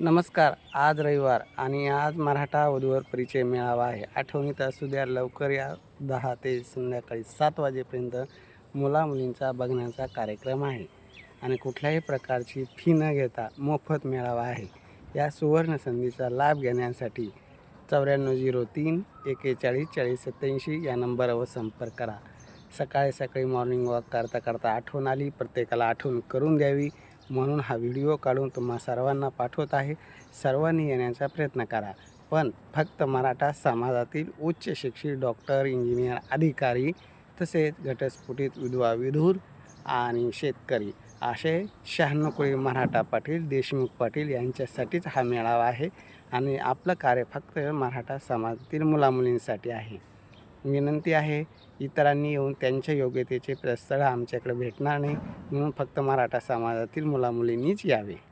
नमस्कार. आज रविवार आणि आज मराठा वधूवर परिचय मेळावा आहे. आठवणीत असू द्या, लवकर या. 10 ते संध्याकाळी 7 वाजेपर्यंत मुला-मुलींचा बघण्याचा कार्यक्रम आहे आणि कुठल्याही प्रकारची फी न घेता मोफत मेळावा आहे. या सुवर्ण संधीचा लाभ घेण्यासाठी 9403 41 40 87 या नंबरवर संपर्क करा. सकाळी सकाळी मॉर्निंग वॉक करता करता आठवण आली, प्रत्येकाला आठवण करून द्यावी म्हणून हा व्हिडिओ काढून तुम्हा सर्वांना पाठवत आहे. सर्वांनी येण्याचा प्रयत्न करा, पण फक्त मराठा समाजातील उच्च शिक्षित डॉक्टर, इंजिनियर, अधिकारी तसेच घटस्फोटित विधवा, विधूर आणि शेतकरी असे 96 कोळी मराठा पाटील, देशमुख पाटील यांच्यासाठीच हा मेळावा आहे आणि आपलं कार्य फक्त मराठा समाजातील मुलामुलींसाठी आहे. विनंती आहे, इतरांनी येऊन त्यांच्या योग्यतेचे स्थळ आमच्याकडे भेटणार नाही, म्हणून फक्त मराठा समाजातील मुलामुलींनीच यावे.